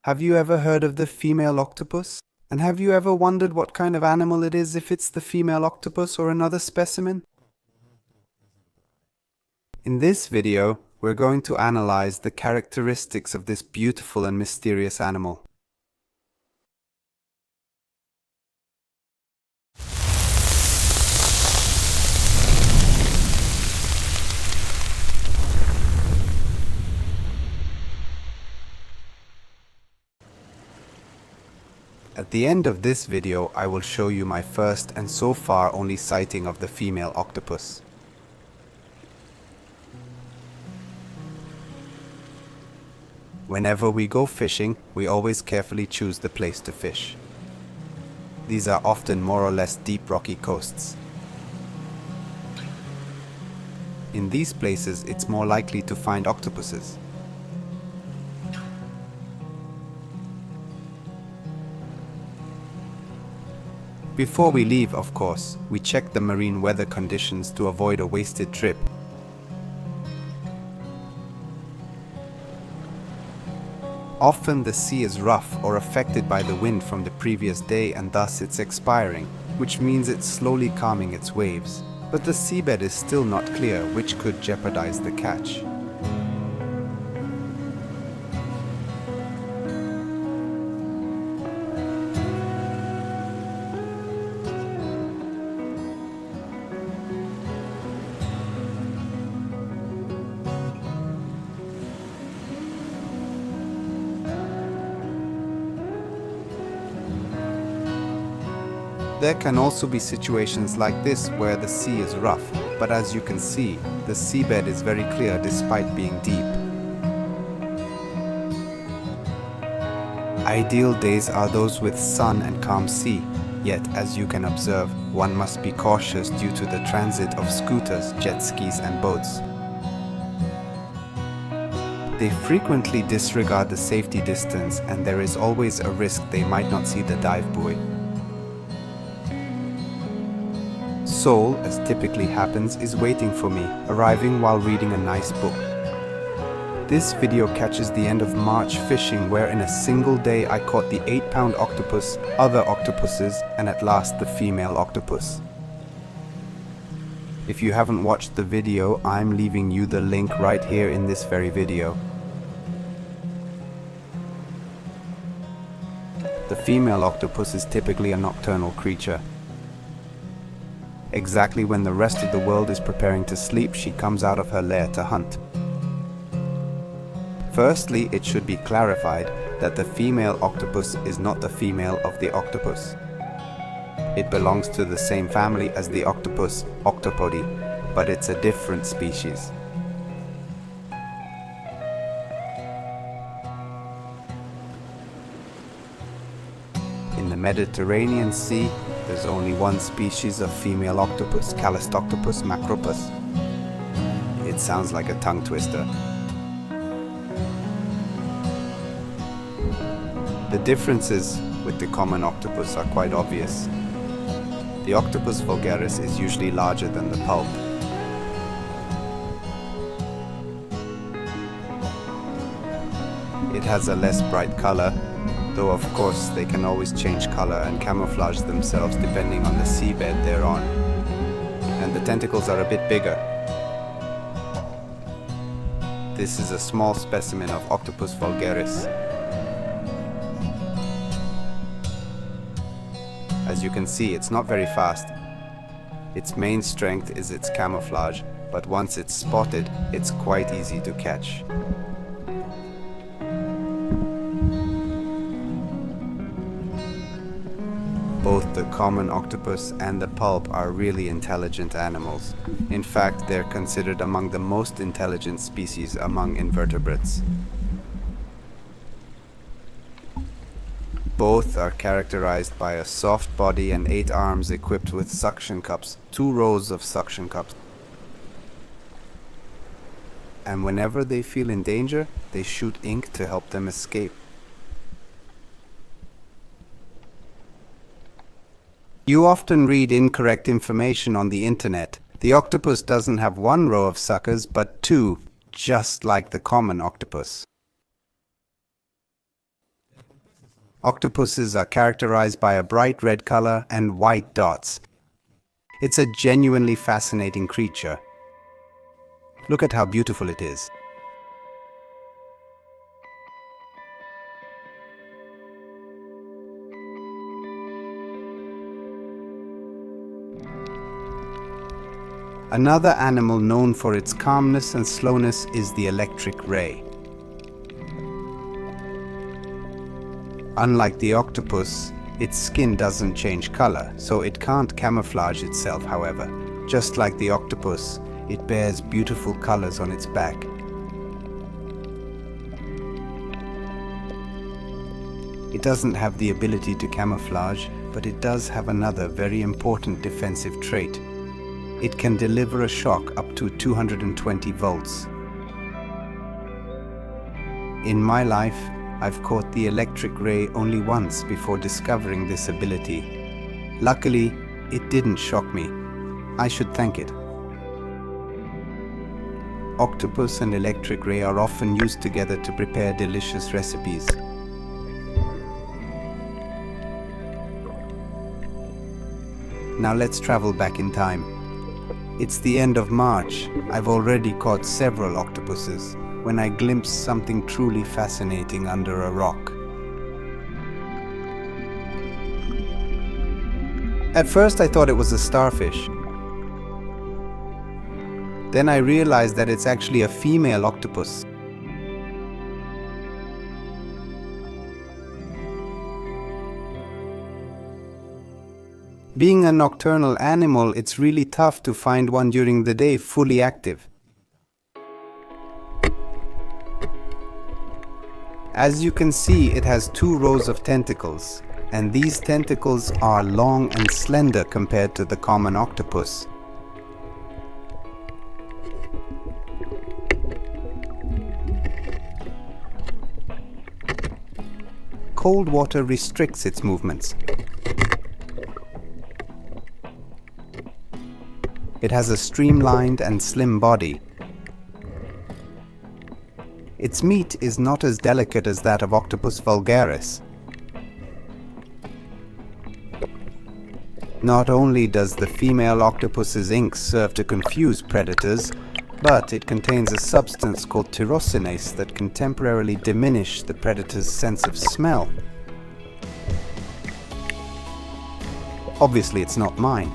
Have you ever heard of the female octopus? And have you ever wondered what kind of animal it is, if it's the female octopus or another specimen? In this video, we're going to analyze the characteristics of this beautiful and mysterious animal. At the end of this video, I will show you my first and so far only sighting of the female octopus. Whenever we go fishing, we always carefully choose the place to fish. These are often more or less deep rocky coasts. In these places, it's more likely to find octopuses. Before we leave, of course, we check the marine weather conditions to avoid a wasted trip. Often the sea is rough or affected by the wind from the previous day, and thus it's expiring, which means it's slowly calming its waves. But the seabed is still not clear, which could jeopardize the catch. There can also be situations like this where the sea is rough, but as you can see, the seabed is very clear despite being deep. Ideal days are those with sun and calm sea, yet as you can observe, one must be cautious due to the transit of scooters, jet skis and boats. They frequently disregard the safety distance, and there is always a risk they might not see the dive buoy. Sol, as typically happens, is waiting for me, arriving while reading a nice book. This video catches the end of March fishing, where in a single day I caught the 8-pound octopus, other octopuses, and at last the female octopus. If you haven't watched the video, I'm leaving you the link right here in this very video. The female octopus is typically a nocturnal creature. Exactly when the rest of the world is preparing to sleep, she comes out of her lair to hunt. Firstly, it should be clarified that the female octopus is not the female of the octopus. It belongs to the same family as the octopus, Octopody, but it's a different species. In the Mediterranean Sea, there's only one species of female octopus, Callictoctopus macropus. It sounds like a tongue twister. The differences with the common octopus are quite obvious. The Octopus vulgaris is usually larger than the pulp. It has a less bright color, though of course they can always change color and camouflage themselves depending on the seabed they're on. And the tentacles are a bit bigger. This is a small specimen of Octopus vulgaris. As you can see, it's not very fast. Its main strength is its camouflage, but once it's spotted, it's quite easy to catch. Both the common octopus and the pulp are really intelligent animals. In fact, they're considered among the most intelligent species among invertebrates. Both are characterized by a soft body and 8 arms equipped with suction cups, 2 rows of suction cups. And whenever they feel in danger, they shoot ink to help them escape. You often read incorrect information on the internet. The octopus doesn't have 1 row of suckers, but 2, just like the common octopus. Octopuses are characterized by a bright red color and white dots. It's a genuinely fascinating creature. Look at how beautiful it is. Another animal known for its calmness and slowness is the electric ray. Unlike the octopus, its skin doesn't change color, so it can't camouflage itself, however. Just like the octopus, it bears beautiful colors on its back. It doesn't have the ability to camouflage, but it does have another very important defensive trait. It can deliver a shock up to 220 volts. In my life, I've caught the electric ray only once before discovering this ability. Luckily, it didn't shock me. I should thank it. Octopus and electric ray are often used together to prepare delicious recipes. Now let's travel back in time. It's the end of March. I've already caught several octopuses when I glimpsed something truly fascinating under a rock. At first I thought it was a starfish. Then I realized that it's actually a female octopus. Being a nocturnal animal, it's really tough to find one during the day fully active. As you can see, it has 2 rows of tentacles, and these tentacles are long and slender compared to the common octopus. Cold water restricts its movements. It has a streamlined and slim body. Its meat is not as delicate as that of Octopus vulgaris. Not only does the female octopus's ink serve to confuse predators, but it contains a substance called tyrosinase that can temporarily diminish the predator's sense of smell. Obviously, it's not mine.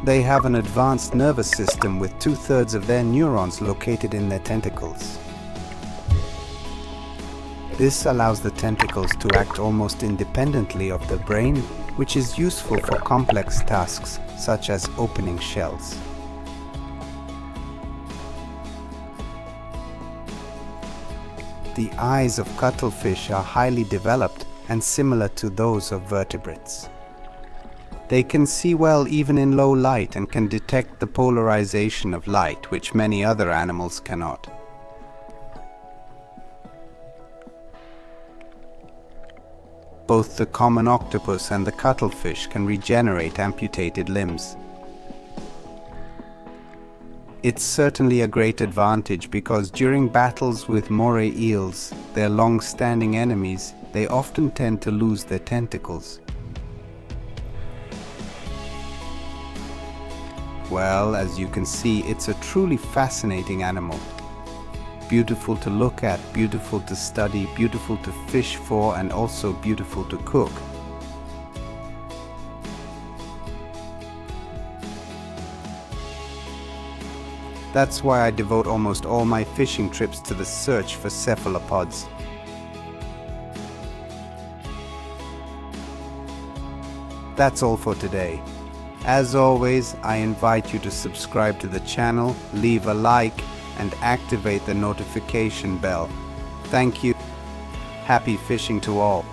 They have an advanced nervous system with 2/3 of their neurons located in their tentacles. This allows the tentacles to act almost independently of the brain, which is useful for complex tasks such as opening shells. The eyes of cuttlefish are highly developed and similar to those of vertebrates. They can see well even in low light and can detect the polarization of light, which many other animals cannot. Both the common octopus and the cuttlefish can regenerate amputated limbs. It's certainly a great advantage because during battles with moray eels, their long-standing enemies, they often tend to lose their tentacles. Well, as you can see, it's a truly fascinating animal. Beautiful to look at, beautiful to study, beautiful to fish for, and also beautiful to cook. That's why I devote almost all my fishing trips to the search for cephalopods. That's all for today. As always, I invite you to subscribe to the channel, leave a like, and activate the notification bell. Thank you. Happy fishing to all.